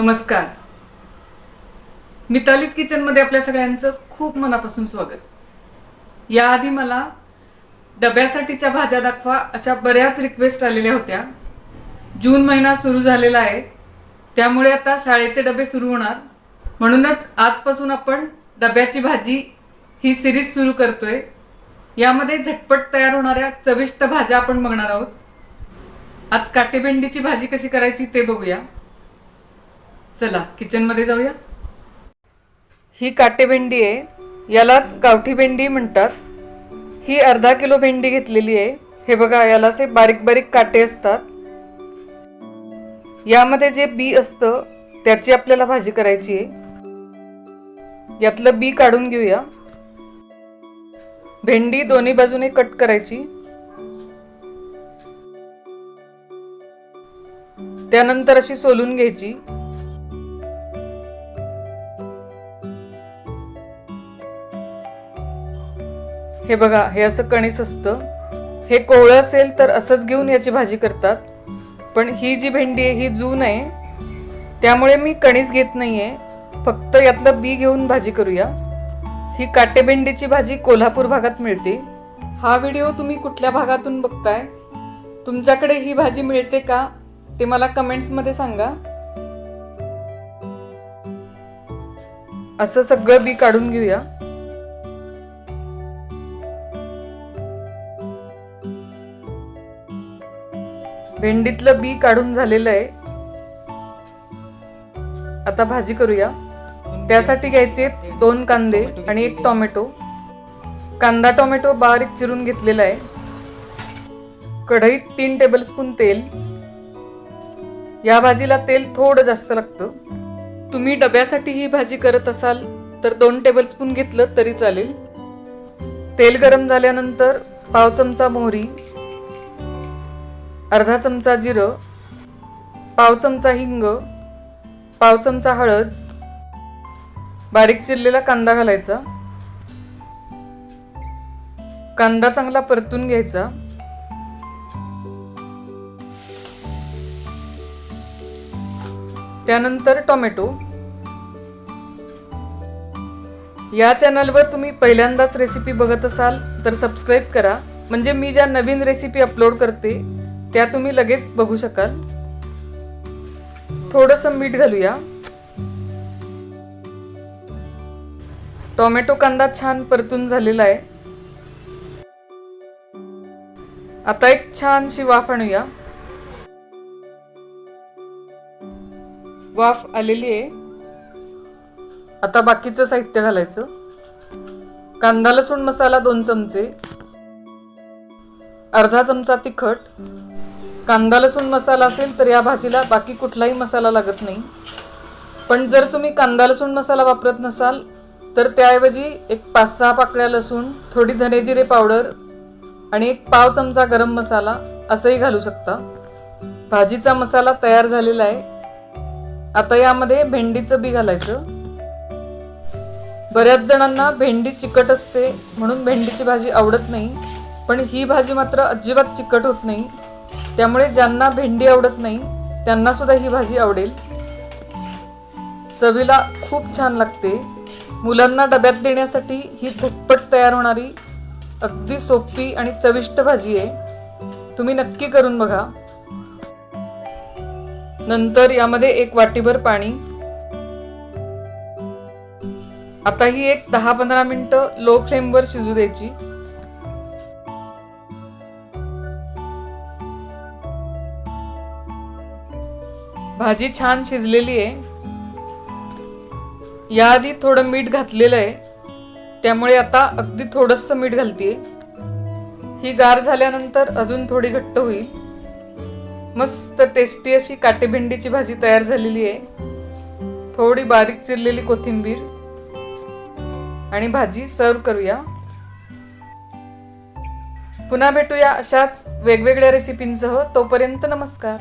नमस्कार. मितालीज किचनमध्ये आपल्या सगळ्यांचं खूप मनापासून स्वागत. याआधी मला डब्यासाठीच्या भाज्या दाखवा अशा बऱ्याच रिक्वेस्ट आलेल्या होत्या. जून महिना सुरू झालेला आहे, त्यामुळे आता शाळेचे डबे सुरू होणार. म्हणूनच आजपासून आपण डब्याची भाजी ही सिरीज सुरू करतोय. यामध्ये झटपट तयार होणाऱ्या चविष्ट भाज्या आपण बघणार आहोत. आज काटेभेंडीची भाजी कशी करायची ते बघूया. चला किचनमध्ये जाऊया. ही काटेभेंडी आहे, यालाच गावठी भेंडी म्हणतात. ही अर्धा किलो भेंडी घेतलेली आहे. हे बघा, याला असे बारीक बारीक काटे असतात. यामध्ये जे बी असतं त्याची आपल्याला भाजी करायची आहे. यातलं बी काढून घेऊया. भेंडी दोन्ही बाजूने कट करायची. त्यानंतर अशी सोलून घ्यायची. हे बघा, हे असं कणीस असतं. हे कोवळं असेल तर असंच घेऊन याची भाजी करतात. पण ही जी भेंडी आहे ही जून आहे, त्यामुळे मी कणीस घेत नाहीये. फक्त यातलं बी घेऊन भाजी करूया. ही काटेभेंडीची भाजी कोल्हापूर भागात मिळते. हा व्हिडिओ तुम्ही कुठल्या भागातून बघताय, तुमच्याकडे ही भाजी मिळते का ते मला कमेंट्समध्ये सांगा. असं सगळं बी काढून घेऊया. भेंडीतलं बी काढून झालेलं आहे. आता भाजी करूया. त्यासाठी घ्यायचे 2 कांदे आणि 1 टोमॅटो. कांदा टोमॅटो बारीक चिरून घेतलेला आहे. कढईत 3 टेबलस्पून तेल. या भाजीला तेल थोडं जास्त लागतं. तुम्ही डब्यासाठी ही भाजी करत असाल तर 2 टेबलस्पून घेतलं तरी चालेल. तेल गरम झाल्यानंतर पाव चमचा मोहरी, अर्धा चमचा जिरं, पाव चमचा हिंग, पाव चमचा हळद, बारीक चिरलेला कांदा घालायचा. कांदा चांगला परतून घ्यायचा. त्यानंतर टोमॅटो. या चॅनलवर तुम्ही पहिल्यांदाच रेसिपी बघत असाल तर सबस्क्राईब करा, म्हणजे मी ज्या नवीन रेसिपी अपलोड करते त्या तुम्ही लगेच बघू शकाल. थोडंसं मीठ घालूया. टोमॅटो कांदा छान परतून झालेला आहे. आता एक छानशी वाफ आणूया. वाफ आलेली आहे. आता बाकीचं साहित्य घालायचं. कांदा लसूण मसाला 2 चमचे, अर्धा चमचा तिखट. कांदा लसूण मसाला असेल तर या भाजीला बाकी कुठलाही मसाला लागत नाही. पण जर तुम्ही कांदा लसूण मसाला वापरत नसाल तर त्याऐवजी एक 5-6 पाकळ्या लसूण, थोडी धने जिरे पावडर आणि 1 पाव चमचा गरम मसाला असंही घालू शकता. भाजीचा मसाला तयार झालेला आहे. आता यामध्ये भेंडीचं बी घालायचं. बऱ्याच जणांना भेंडी चिकट असते म्हणून भेंडीची भाजी आवडत नाही, पण ही भाजी मात्र अजिबात चिकट होत नाही. त्यामुळे ज्यांना भेंडी आवडत नाही त्यांना सुद्धा ही भाजी आवडेल. चवीला खूप छान लागते. मुलांना डब्यात देण्यासाठी ही झटपट तयार होणारी अगदी सोपी आणि चविष्ट भाजी आहे. तुम्ही नक्की करून बघा. नंतर यामध्ये 1 वाटीभर पाणी. आता ही एक 10-15 मिनिटं लो फ्लेमवर शिजू द्यायची. भाजी छान शिजलेली आहे. याआधी थोडं मीठ घातलेलं आहे, त्यामुळे आता अगदी थोडंसं मीठ घालतेय. ही गार झाल्यानंतर अजून थोडी घट्ट होईल. मस्त टेस्टी अशी काटेभेंडीची भाजी तयार झालेली आहे. थोडी बारीक चिरलेली कोथिंबीर आणि भाजी सर्व करूया. पुन्हा भेटूया अशाच वेगवेगळ्या रेसिपींसह. तोपर्यंत नमस्कार.